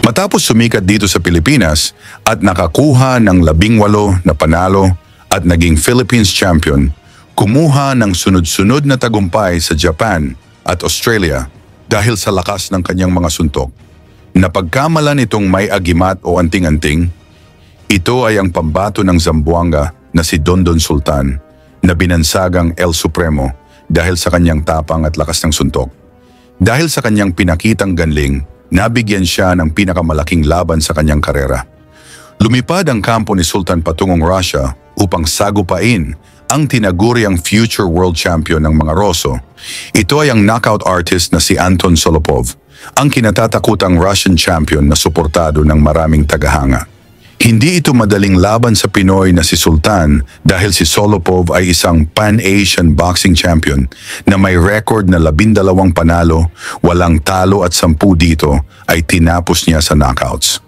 Matapos sumikat dito sa Pilipinas at nakakuha ng 18 na panalo at naging Philippines champion, kumuha ng sunod-sunod na tagumpay sa Japan at Australia dahil sa lakas ng kanyang mga suntok. Napagkamalan itong may agimat o anting-anting. Ito ay ang pambato ng Zamboanga na si Dondon Sultan na binansagang El Supremo dahil sa kanyang tapang at lakas ng suntok. Dahil sa kanyang pinakitang ganling, nabigyan siya ng pinakamalaking laban sa kanyang karera. Lumipad ang kampo ni Sultan patungong Russia upang sagupain ang tinaguriang future world champion ng mga Rosso. Ito ay ang knockout artist na si Anton Solopov, ang kinatatakutang Russian champion na suportado ng maraming tagahanga. Hindi ito madaling laban sa Pinoy na si Sultan dahil si Solopov ay isang Pan-Asian boxing champion na may record na 12 panalo, walang talo at 10 dito ay tinapos niya sa knockouts.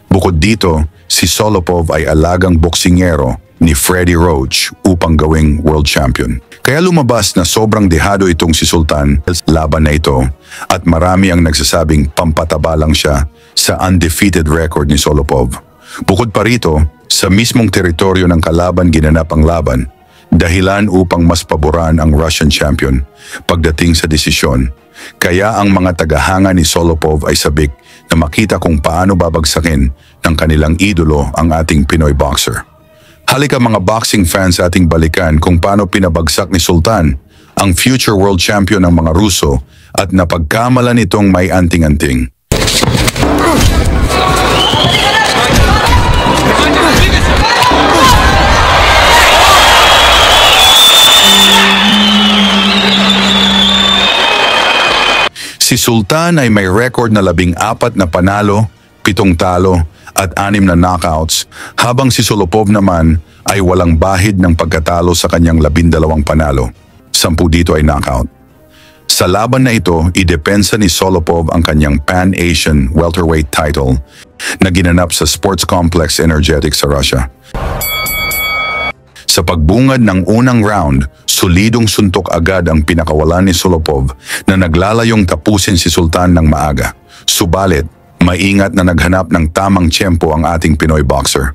Bukod dito, si Solopov ay alagang boksingero ni Freddie Roach upang gawing world champion. Kaya lumabas na sobrang dehado itong si Sultan sa laban na ito at marami ang nagsasabing pampataba lang siya sa undefeated record ni Solopov. Bukod pa rito, sa mismong teritoryo ng kalaban ginanap ang laban, dahilan upang mas paboran ang Russian champion pagdating sa desisyon. Kaya ang mga tagahanga ni Solopov ay sabik na makita kung paano babagsakin ng kanilang idolo ang ating Pinoy boxer. Halika mga boxing fans, ating balikan kung paano pinabagsak ni Sultan ang future world champion ng mga Russo at napagkamalan itong may anting-anting. Si Sultan ay may record na 14 na panalo, 7 talo at 6 na knockouts, habang si Solopov naman ay walang bahid ng pagkatalo sa kanyang 12 panalo. 10 dito ay knockout. Sa laban na ito, idepensa ni Solopov ang kanyang Pan-Asian welterweight title na ginanap sa Sports Complex Energetic sa Russia. Sa pagbungad ng unang round, solidong suntok agad ang pinakawalan ni Solopov na naglalayong tapusin si Sultan ng maaga. Subalit, maingat na naghanap ng tamang tiyempo ang ating Pinoy boxer.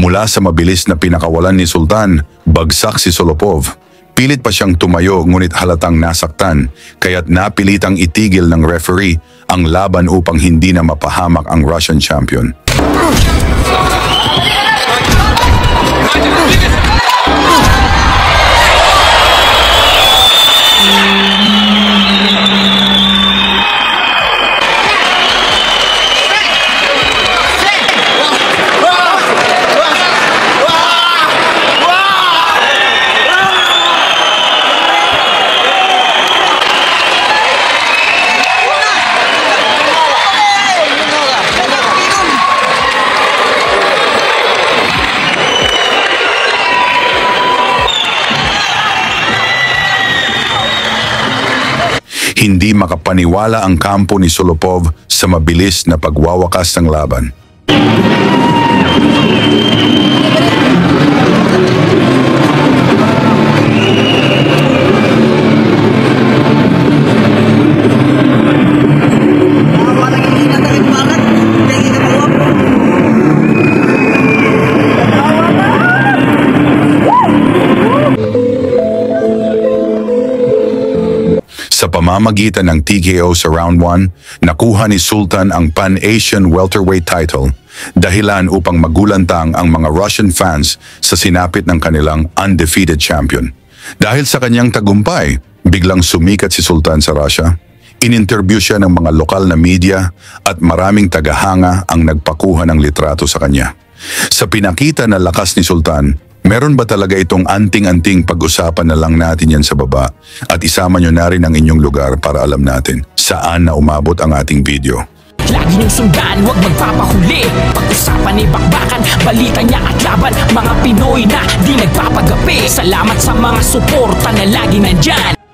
Mula sa mabilis na pinakawalan ni Sultan, bagsak si Solopov. Pilit pa siyang tumayo ngunit halatang nasaktan, kaya't napilitang itigil ng referee ang laban upang hindi na mapahamak ang Russian champion. Hindi makapaniwala ang kampo ni Solopov sa mabilis na pagwawakas ng laban. Sa pamamagitan ng TKO sa round 1, nakuha ni Sultan ang Pan-Asian welterweight title, dahilan upang magulantang ang mga Russian fans sa sinapit ng kanilang undefeated champion. Dahil sa kanyang tagumpay, biglang sumikat si Sultan sa Russia. In-interview siya ng mga lokal na media at maraming tagahanga ang nagpakuha ng litrato sa kanya. Sa pinakita na lakas ni Sultan, meron ba talaga itong anting-anting? Pag-usapan na lang natin yan sa baba at isama nyo na rin ang inyong lugar para alam natin saan na umabot ang ating video. lagi niyong sundan, huwag magpapahuli. Pag-usapan ay bakbakan, balita niya at laban, mga Pinoy na di nagpapagapi. Salamat sa mga suporta na lagi nandyan.